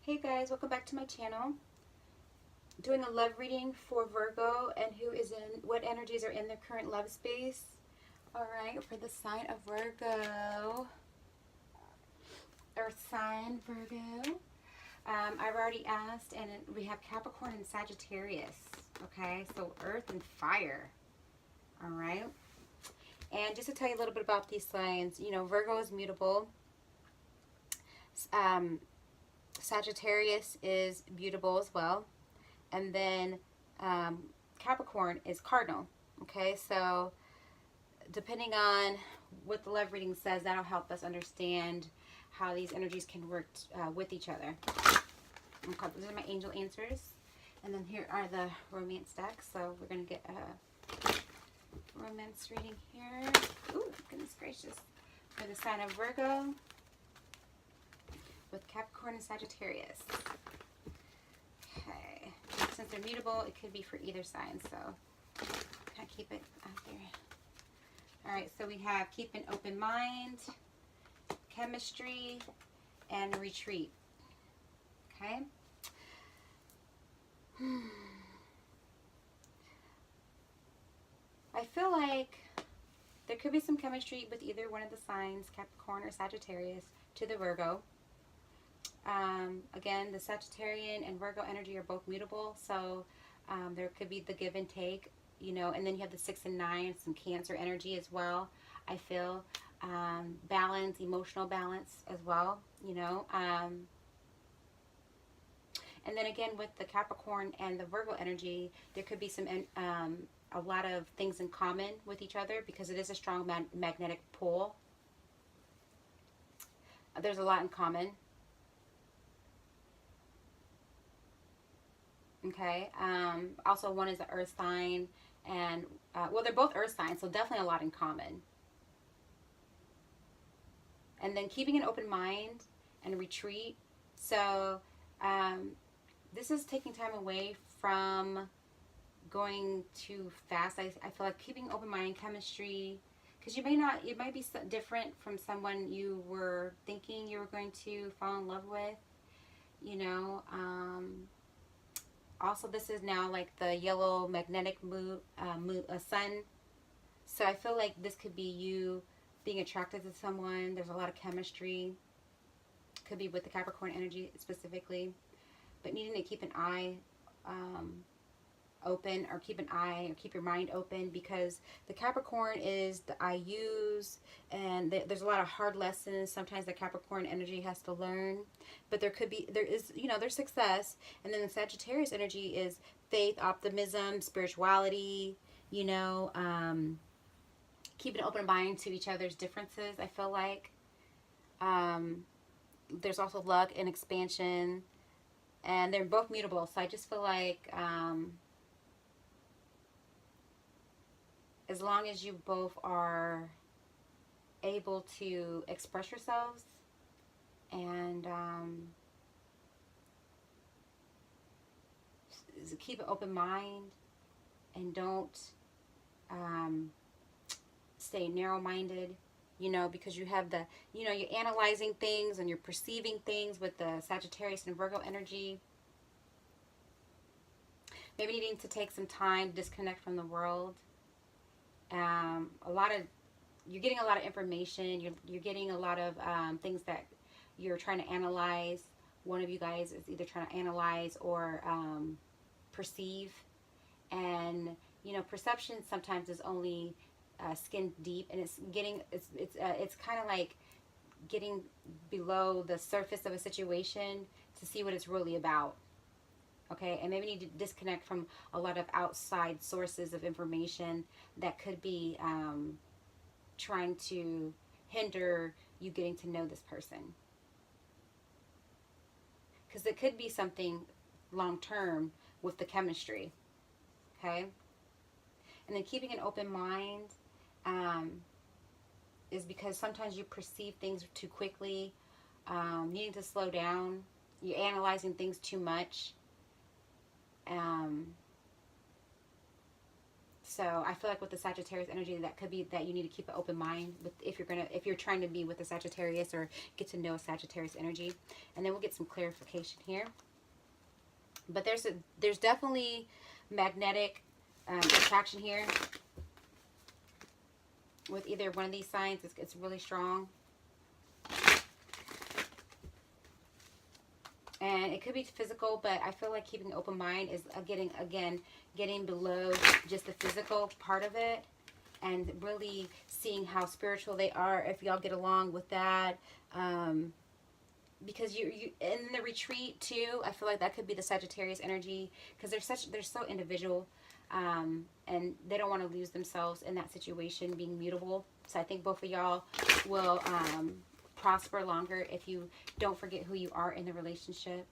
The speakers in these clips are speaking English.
Hey guys, welcome back to my channel. Doing a love reading for Virgo and who is in, what energies are in their current love space. Alright, for the sign of Virgo. Earth sign, Virgo. I've already asked, and we have Capricorn and Sagittarius. Okay, so Earth and Fire. Alright. And just to tell you a little bit about these signs, you know, Virgo is mutable. Sagittarius is mutable as well. And then Capricorn is cardinal. Okay, so depending on what the love reading says, that'll help us understand how these energies can work with each other. Okay, these are my angel answers. And then here are the romance decks. So we're going to get a romance reading here. Ooh, goodness gracious. For the sign of Virgo with Capricorn and Sagittarius. Okay. Since they're mutable, it could be for either sign, so kind of keep it out there. Alright, so we have keep an open mind, chemistry, and retreat. Okay? I feel like there could be some chemistry with either one of the signs, Capricorn or Sagittarius, to the Virgo. Again, the Sagittarian and Virgo energy are both mutable, so there could be the give and take, you know, and then you have the 6 and 9, some Cancer energy as well, I feel. Balance, emotional balance as well, you know. And then again, with the Capricorn and the Virgo energy, there could be some a lot of things in common with each other because it is a strong magnetic pull. There's a lot in common. Okay, also one is an earth sign, and well, they're both earth signs, so definitely a lot in common. And then keeping an open mind and retreat. So this is taking time away from going too fast. I feel like keeping an open mind, chemistry, because it might be different from someone you were thinking you were going to fall in love with, you know. Also, this is now like the yellow magnetic sun. So I feel like this could be you being attracted to someone. There's a lot of chemistry. Could be with the Capricorn energy specifically. But needing to keep an eye open, or keep your mind open, because the Capricorn is the I use, and there's a lot of hard lessons sometimes the Capricorn energy has to learn, but there is, you know, there's success. And then the Sagittarius energy is faith, optimism, spirituality, you know, keep an open mind to each other's differences. I feel like there's also luck and expansion, and they're both mutable, so I just feel like as long as you both are able to express yourselves and keep an open mind, and don't stay narrow-minded, you know, because you have the, you know, you're analyzing things and you're perceiving things with the Sagittarius and Virgo energy. Maybe needing to take some time to disconnect from the world. You're getting a lot of information. You're getting a lot of things that you're trying to analyze. One of you guys is either trying to analyze or perceive, and you know, perception sometimes is only skin deep, and it's kind of like getting below the surface of a situation to see what it's really about. Okay, and maybe need to disconnect from a lot of outside sources of information that could be trying to hinder you getting to know this person. Because it could be something long-term with the chemistry. Okay? And then keeping an open mind is because sometimes you perceive things too quickly, needing to slow down. You're analyzing things too much. So I feel like with the Sagittarius energy, that could be that you need to keep an open mind with if you're trying to be with a Sagittarius or get to know a Sagittarius energy. And then we'll get some clarification here. But there's definitely magnetic attraction here with either one of these signs. It's really strong. And it could be physical, but I feel like keeping an open mind is getting below just the physical part of it and really seeing how spiritual they are, if y'all get along with that. Because you in the retreat too, I feel like that could be the Sagittarius energy, because they're so individual, and they don't want to lose themselves in that situation, being mutable. So I think both of y'all will prosper longer if you don't forget who you are in the relationship.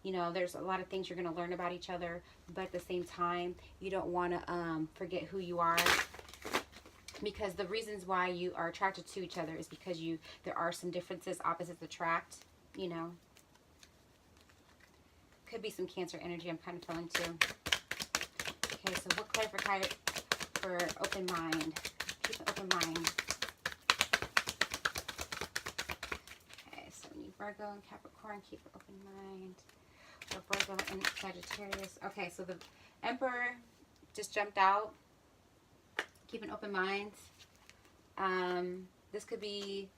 You know, there's a lot of things you're going to learn about each other, but at the same time, you don't want to forget who you are. Because the reasons why you are attracted to each other is because there are some differences, opposites attract, you know. Could be some Cancer energy, I'm kind of feeling too. Okay, so what clarifier for open mind? Keep an open mind. Okay, so we need Virgo and Capricorn, keep an open mind. Or Virgo and Sagittarius. Okay, so the Emperor just jumped out. Keep an open mind. This could be,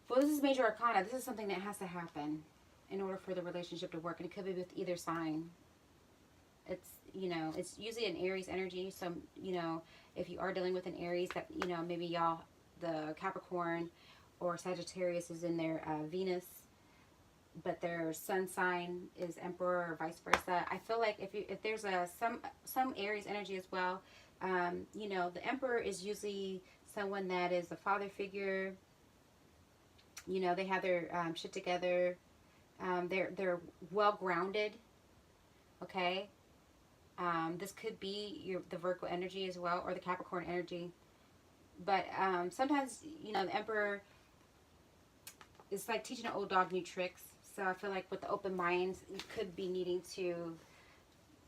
well, this is major arcana. This is something that has to happen in order for the relationship to work. And it could be with either sign. It's, you know, it's usually an Aries energy. So, you know, if you are dealing with an Aries, that, you know, maybe y'all, the Capricorn or Sagittarius is in their Venus, but their sun sign is Emperor or vice versa. I feel like if there's some Aries energy as well, you know, the Emperor is usually someone that is a father figure. You know, they have their shit together. They're well grounded. Okay. This could be the Virgo energy as well, or the Capricorn energy. But sometimes, you know, the Emperor is like teaching an old dog new tricks. So I feel like with the open minds, you could be needing to,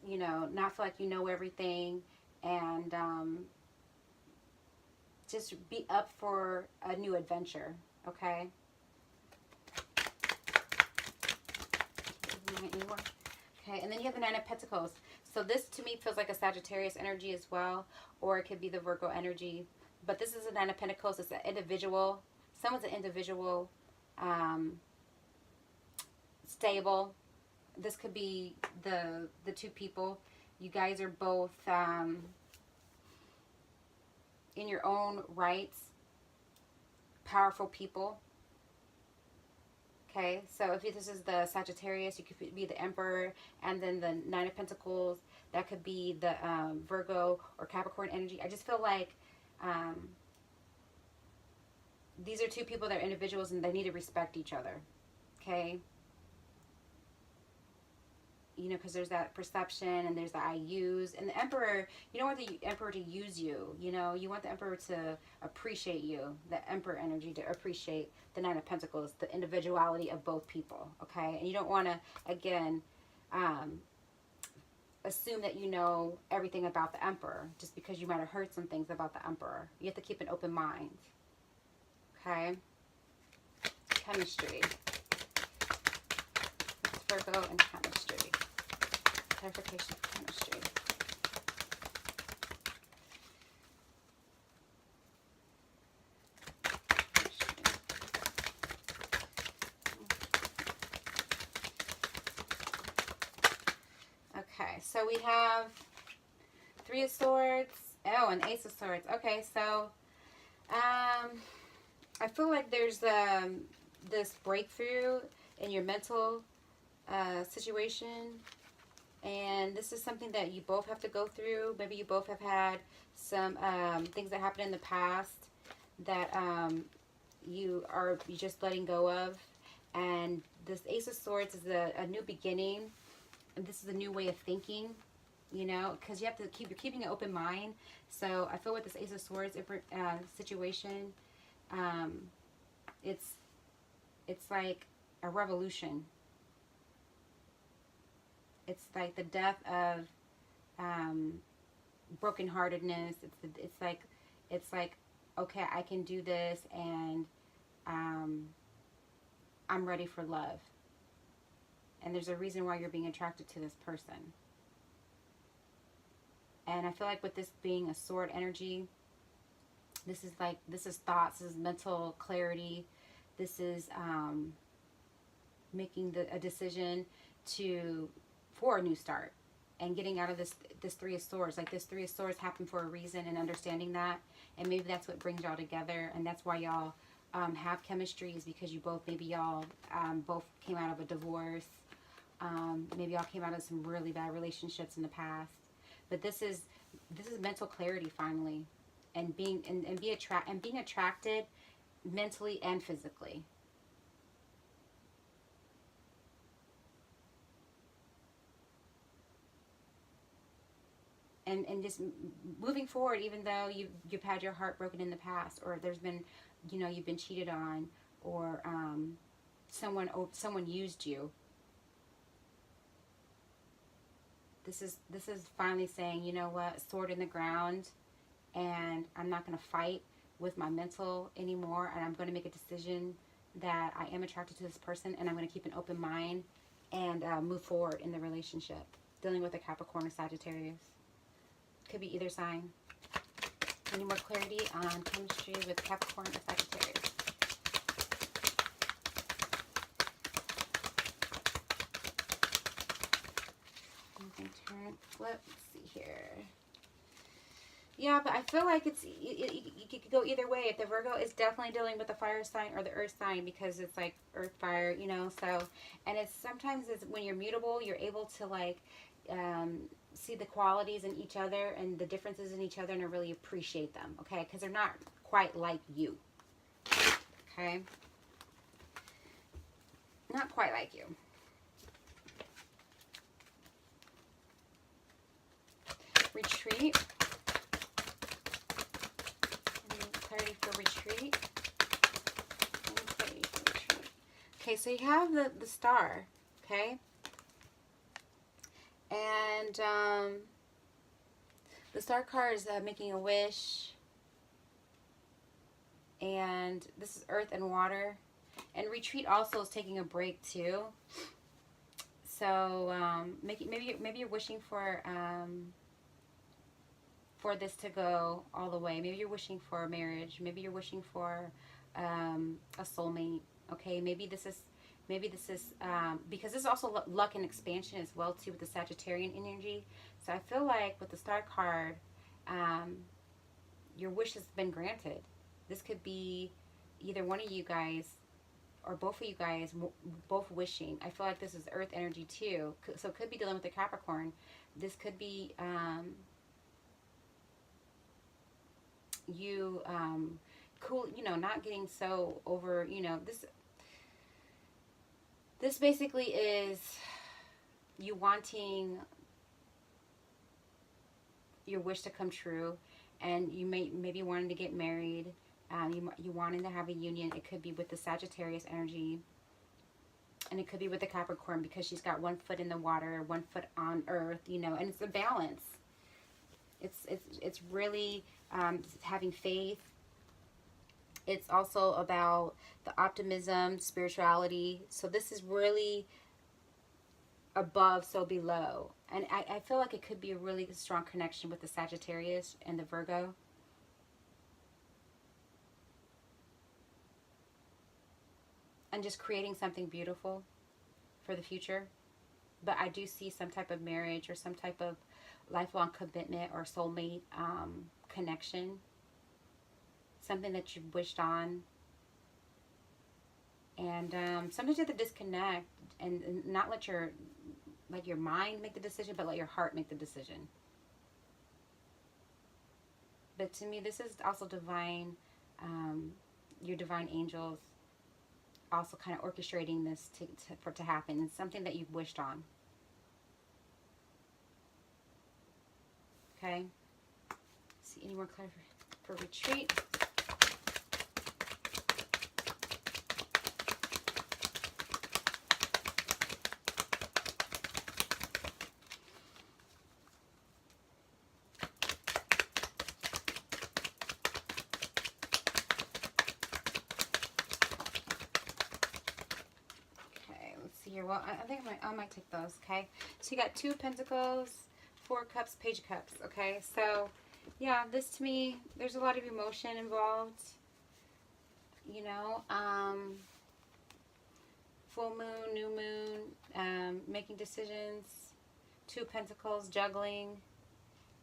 you know, not feel like you know everything, and just be up for a new adventure, okay? Okay, and then you have the Nine of Pentacles. So this to me feels like a Sagittarius energy as well, or it could be the Virgo energy. But this is a Nine of Pentacles. It's an individual. Someone's an individual, stable. This could be the two people. You guys are both in your own rights, powerful people. Okay, so if this is the Sagittarius, you could be the Emperor, and then the Nine of Pentacles, that could be the Virgo or Capricorn energy. I just feel like these are two people that are individuals and they need to respect each other. Okay? You know, because there's that perception and there's the I use. And the Emperor, you don't want the Emperor to use you. You know, you want the Emperor to appreciate you. The Emperor energy to appreciate the Nine of Pentacles, the individuality of both people. Okay? And you don't want to, again, assume that you know everything about the Emperor just because you might have heard some things about the Emperor. You have to keep an open mind. Okay? Chemistry. It's Virgo and chemistry. Clarification of chemistry. Okay, so we have Three of Swords. Oh, an Ace of Swords. Okay, so I feel like there's this breakthrough in your mental situation. And this is something that you both have to go through. Maybe you both have had some things that happened in the past that you're just letting go of. And this Ace of Swords is a new beginning. And this is a new way of thinking, you know, because you have to you're keeping an open mind. So I feel with this Ace of Swords situation, it's like a revolution. It's like the death of brokenheartedness. It's like, okay, I can do this, and I'm ready for love. And there's a reason why you're being attracted to this person. And I feel like with this being a sword energy, this is thoughts, this is mental clarity. This is making a decision for a new start, and getting out of this Three of Swords. Like, this Three of Swords happened for a reason, and understanding that. And maybe that's what brings y'all together, and that's why y'all have chemistry, is because you both, maybe y'all both came out of a divorce. Maybe y'all came out of some really bad relationships in the past. But this is mental clarity finally, and being attracted mentally and physically. And just moving forward, even though you've had your heart broken in the past, or there's been, you've been cheated on, or someone used you. This is finally saying, you know what, sword in the ground, and I'm not going to fight with my mental anymore, and I'm going to make a decision that I am attracted to this person, and I'm going to keep an open mind and move forward in the relationship. Dealing with a Capricorn or Sagittarius. Could be either sign. Any more clarity on chemistry with Capricorn or Sagittarius? Turn, flip. Let's see here. Yeah, but I feel like you could go either way. If the Virgo is definitely dealing with the fire sign or the earth sign, because it's like earth fire, so, and it's sometimes when you're mutable, you're able to like see the qualities in each other and the differences in each other, and to really appreciate them, okay? Because they're not quite like you, okay? Not quite like you. Retreat. Clarity for retreat. Clarity for retreat. Okay, so you have the star, okay? And the star card is making a wish. And this is earth and water. And retreat also is taking a break too. So maybe you're wishing for this to go all the way. Maybe you're wishing for a marriage. Maybe you're wishing for a soulmate. Okay, maybe this is because this is also luck and expansion as well too, with the Sagittarian energy. So I feel like with the star card, your wish has been granted. This could be either one of you guys or both of you guys both wishing. I feel like this is earth energy too. So it could be dealing with the Capricorn. This could be you cool, not getting so over, this basically is you wanting your wish to come true, and you maybe wanting to get married, you wanting to have a union. It could be with the Sagittarius energy, and it could be with the Capricorn, because she's got one foot in the water, one foot on earth, and it's a balance. It's really having faith. It's also about the optimism, spirituality. So this is really above, so below. And I feel like it could be a really strong connection with the Sagittarius and the Virgo. And just creating something beautiful for the future. But I do see some type of marriage or some type of lifelong commitment or soulmate connection. Something that you've wished on. And sometimes you have to disconnect and not let your mind make the decision, but let your heart make the decision. But to me, this is also divine, your divine angels also kind of orchestrating this for it to happen. It's something that you've wished on. Okay. See any more clarity for retreat? well, I think I might take those, okay? So you got 2 of Pentacles, 4 of Cups, Page of Cups, okay? So, yeah, this to me, there's a lot of emotion involved, you know, full moon, new moon, making decisions, 2 of Pentacles, juggling,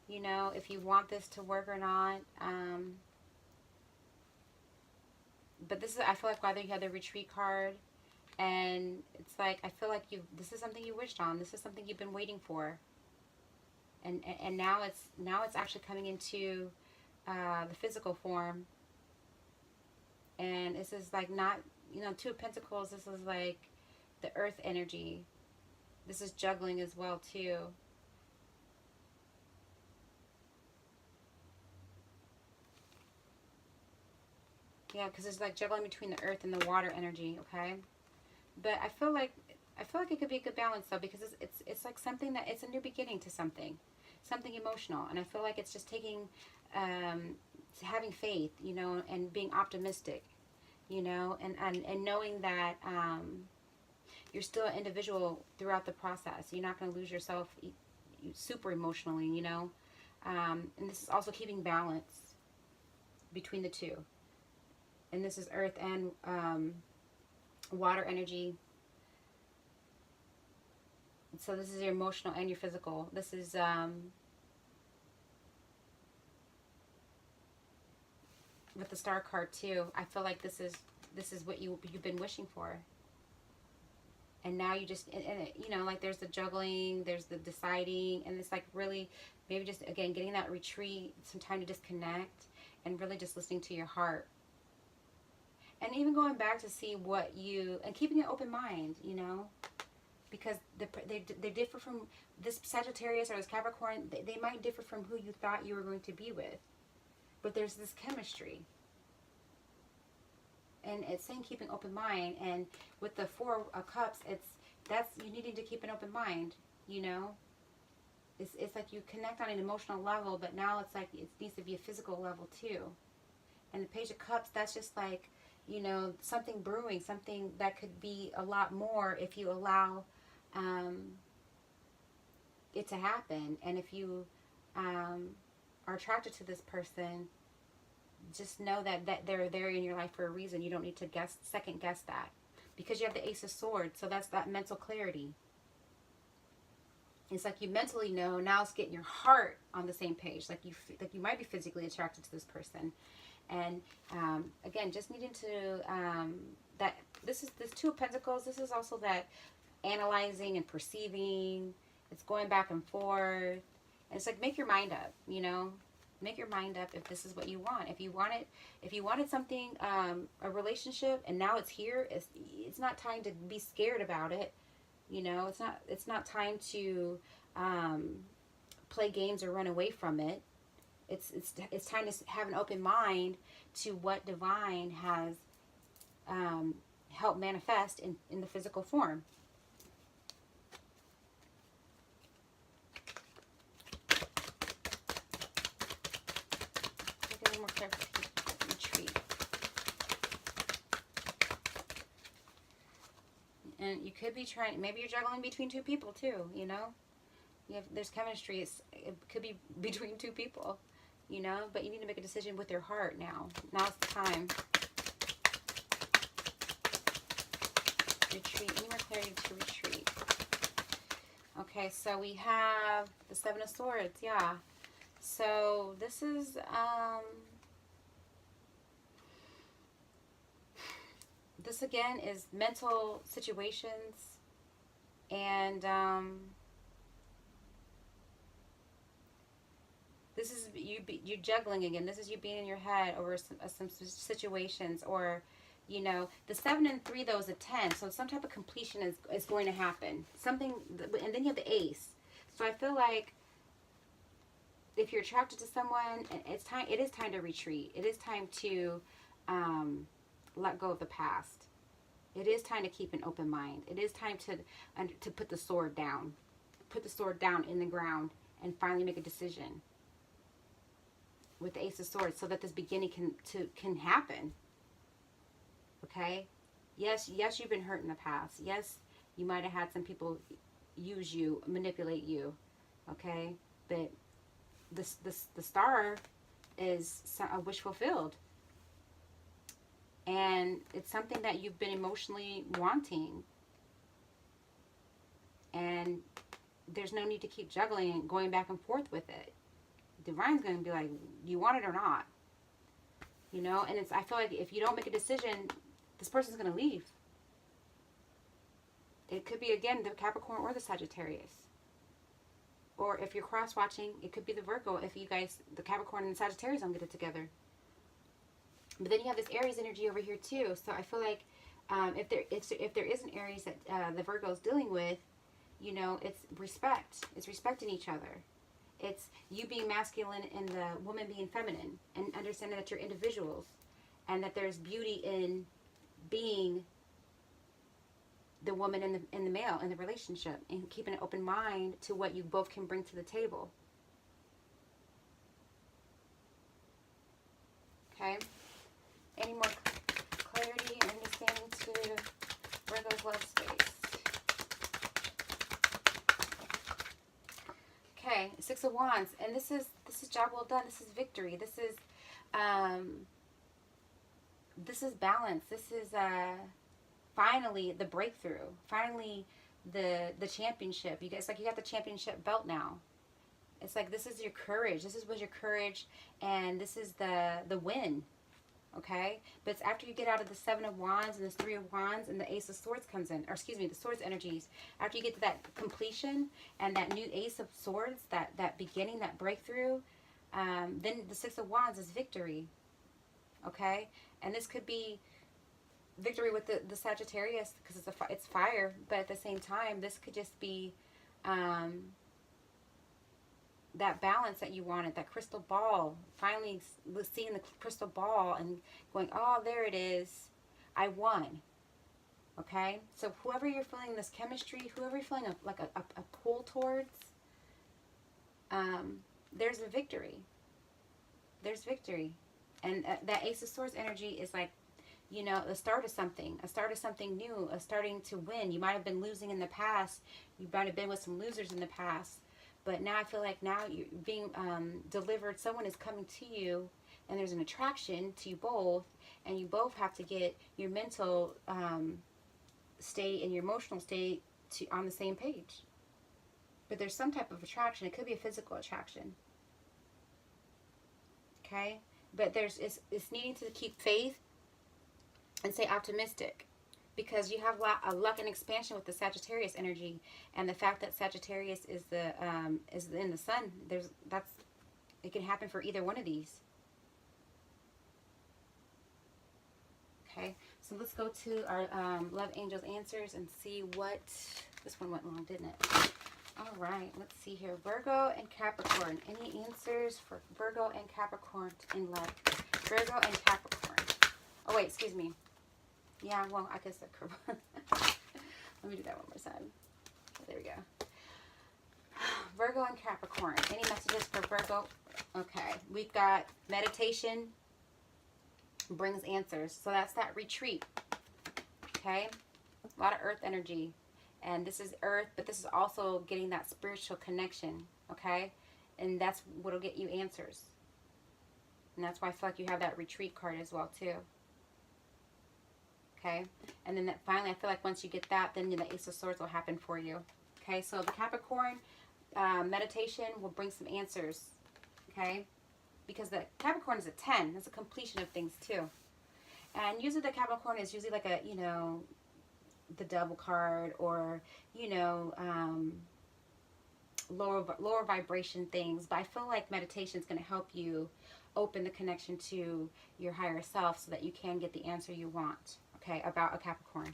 you know, if you want this to work or not, but this is, I feel like, whether you have the Retreat card, and it's like, I feel like this is something you wished on. This is something you've been waiting for. And now it's actually coming into the physical form. And this is like not, you know, 2 of Pentacles, this is like the earth energy. This is juggling as well too. Yeah, because it's like juggling between the earth and the water energy, okay? But I feel like it could be a good balance though, because it's like something that, it's a new beginning to something emotional, and I feel like it's just taking having faith, you know, and being optimistic, you know, and knowing that you're still an individual throughout the process. You're not going to lose yourself super emotionally, you know, and this is also keeping balance between the two. And this is earth and water energy. So this is your emotional and your physical. This is with the Star card too. I feel like this is what you've been wishing for. And now you just, and you know, like there's the juggling, there's the deciding, and it's like really maybe just, again, getting that retreat, some time to disconnect, and really just listening to your heart. And even going back to see what you, and keeping an open mind, you know, because they differ from this Sagittarius or this Capricorn. They might differ from who you thought you were going to be with, but there's this chemistry. And it's saying keep an open mind, and with the 4 of Cups, that's you needing to keep an open mind, you know. It's like you connect on an emotional level, but now it's like it needs to be a physical level too. And the Page of Cups, that's just like, you know, something brewing, something that could be a lot more if you allow it to happen. And if you are attracted to this person, just know that they're there in your life for a reason. You don't need to second guess that, because you have the Ace of Swords. So that's that mental clarity. It's like you mentally know. Now it's getting your heart on the same page. Like you might be physically attracted to this person. And again, just needing to that this 2 of Pentacles. This is also that analyzing and perceiving. It's going back and forth. And it's like, make your mind up, you know. Make your mind up if this is what you want. If you wanted something, a relationship, and now it's here, it's not time to be scared about it. You know, it's not time to play games or run away from it. It's time to have an open mind to what divine has helped manifest in the physical form. More retreat. And you could be trying, maybe you're juggling between 2 people too, you know. There's chemistry. It could be between 2 people, you know, but you need to make a decision with your heart now. Now's the time. Retreat. Any more clarity to retreat? Okay, so we have the 7 of Swords. Yeah. So this is this again is mental situations, and this is you juggling again. This is you being in your head over some situations, or you know, the 7 and 3 though is a 10, so some type of completion is going to happen. Something, and then you have the Ace. So I feel like if you're attracted to someone, it is time to retreat. It is time to let go of the past. It is time to keep an open mind. It is time to put the sword down. Put the sword down in the ground and finally make a decision with the Ace of Swords, so that this beginning can happen. Okay? Yes, you've been hurt in the past. Yes, You might have had some people use you, manipulate you, okay? But the star is a wish fulfilled. And it's something that you've been emotionally wanting. And there's no need to keep juggling and going back and forth with it. Divine's going to be like, you want it or not? You know, and I feel like if you don't make a decision, this person's going to leave. It could be, again, the Capricorn or the Sagittarius. Or if you're cross-watching, it could be the Virgo if you guys, the Capricorn and the Sagittarius, don't get it together. But then you have this Aries energy over here too. So I feel like if there is an Aries that the Virgo is dealing with, you know, it's respect. It's respecting each other. It's you being masculine and the woman being feminine, and understanding that you're individuals and that there's beauty in being the woman and the male in the relationship, and keeping an open mind to what you both can bring to the table. Okay? Any more clarity and understanding to Virgo's love space? Okay, Six of Wands, and this is job well done. This is victory. This is balance. This is finally the breakthrough. Finally the championship. You guys, like, you got the championship belt now. It's like this is your courage. This was your courage, and this is the win. Okay, but it's after you get out of the Seven of Wands and this Three of Wands and the Ace of Swords comes in, or excuse me, the Swords energies. After you get to that completion and that new Ace of Swords, that beginning, that breakthrough, then the Six of Wands is victory. Okay, and this could be victory with the Sagittarius because it's fire, but at the same time, this could just be that balance that you wanted, that crystal ball, finally seeing the crystal ball and going, oh, there it is, I won. Okay, so whoever you're feeling this chemistry, whoever you're feeling a pull towards, there's a victory. There's victory. And that Ace of Swords energy is like, you know, the start of something new, a starting to win. You might have been losing in the past. You might have been with some losers in the past. But now I feel like now you're being delivered. Someone is coming to you, and there's an attraction to you both, and you both have to get your mental state and your emotional state on the same page. But there's some type of attraction. It could be a physical attraction. Okay? But it's needing to keep faith and stay optimistic. Because you have a luck and expansion with the Sagittarius energy, and the fact that Sagittarius is in the sun. It can happen for either one of these. Okay, so let's go to our Love Angels answers and see what this one went long, didn't it? All right, let's see here. Virgo and Capricorn. Any answers for Virgo and Capricorn in love? Virgo and Capricorn. Oh wait, excuse me. Yeah, well, I guess let me do that one more time. There we go. Virgo and Capricorn. Any messages for Virgo? Okay, we've got meditation brings answers. So that's that retreat. Okay, a lot of earth energy. And this is earth, but this is also getting that spiritual connection. Okay, and that's what'll get you answers. And that's why I feel like you have that retreat card as well, too. Okay, and then finally, I feel like once you get that, then the Ace of Swords will happen for you. Okay, so the Capricorn meditation will bring some answers. Okay, because the Capricorn is a 10. That's a completion of things too. And usually the Capricorn is usually like a, you know, the double card, or, you know, lower vibration things. But I feel like meditation is going to help you open the connection to your higher self so that you can get the answer you want. Okay, about a Capricorn.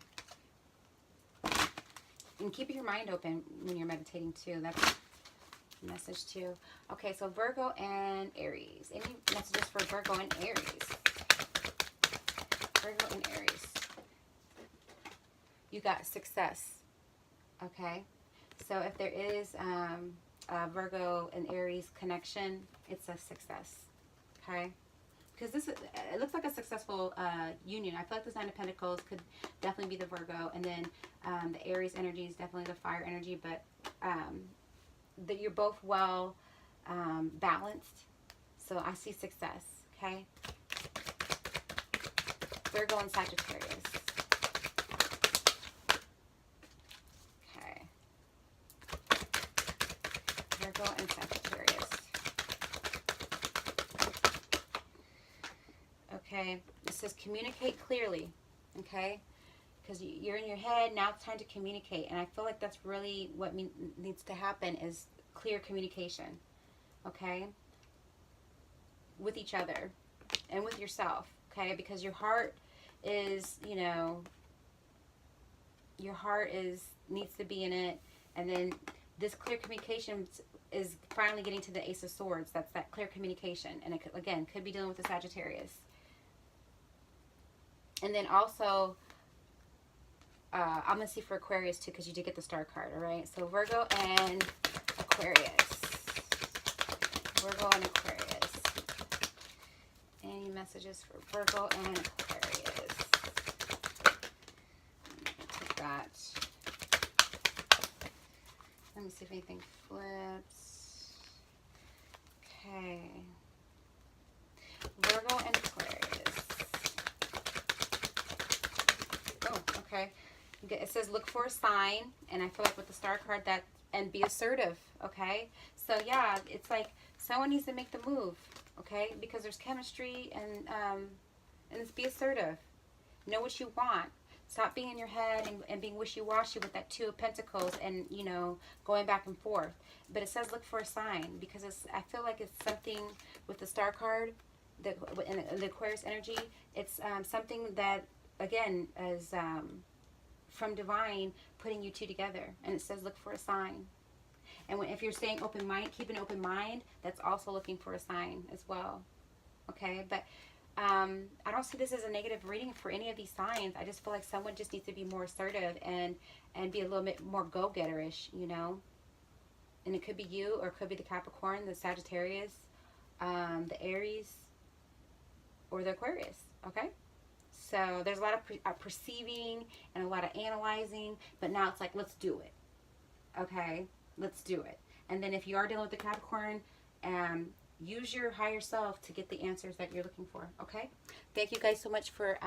And keep your mind open when you're meditating too. That's a message too. Okay, so Virgo and Aries. Any messages for Virgo and Aries? Virgo and Aries. You got success. Okay, so if there is a Virgo and Aries connection, it's a success. Okay, because this is, it looks like a successful union. I feel like this Nine of Pentacles could definitely be the Virgo, and then the Aries energy is definitely the fire energy, but that you're both well balanced. So I see success, okay? Virgo and Sagittarius. Okay. Virgo and Sagittarius. Okay. It says communicate clearly, okay? Because you're in your head, now it's time to communicate. And I feel like that's really what needs to happen, is clear communication, okay? With each other and with yourself, okay? Because your heart is, you know, your heart needs to be in it. And then this clear communication is finally getting to the Ace of Swords. That's that clear communication. And it, again, could be dealing with the Sagittarius. And then also, I'm going to see for Aquarius too, because you did get the star card, all right? So Virgo and Aquarius. Virgo and Aquarius. Any messages for Virgo and Aquarius? Take that. Let me see if anything flips. Okay. Virgo and Aquarius. Oh, okay. It says look for a sign, and I feel like with the star card that, and be assertive, okay? So yeah, it's like someone needs to make the move, okay? Because there's chemistry, and it's be assertive. Know what you want. Stop being in your head and being wishy-washy with that Two of Pentacles and, you know, going back and forth. But it says look for a sign, because I feel like it's something with the star card, the Aquarius energy. It's something that, again, is from divine putting you two together. And it says look for a sign. And if you're staying open mind, keep an open mind, that's also looking for a sign as well. Okay, but I don't see this as a negative reading for any of these signs. I just feel like someone just needs to be more assertive and be a little bit more go-getter-ish, you know. And it could be you, or it could be the Capricorn, the Sagittarius, the Aries, or the Aquarius. Okay. So there's a lot of perceiving and a lot of analyzing, but now it's like, let's do it. Okay, let's do it. And then if you are dealing with the Capricorn, use your higher self to get the answers that you're looking for. Okay, thank you guys so much for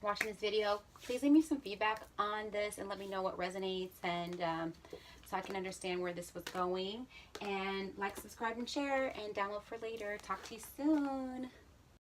watching this video. Please leave me some feedback on this and let me know what resonates, and so I can understand where this was going. And like, subscribe, and share, and download for later. Talk to you soon.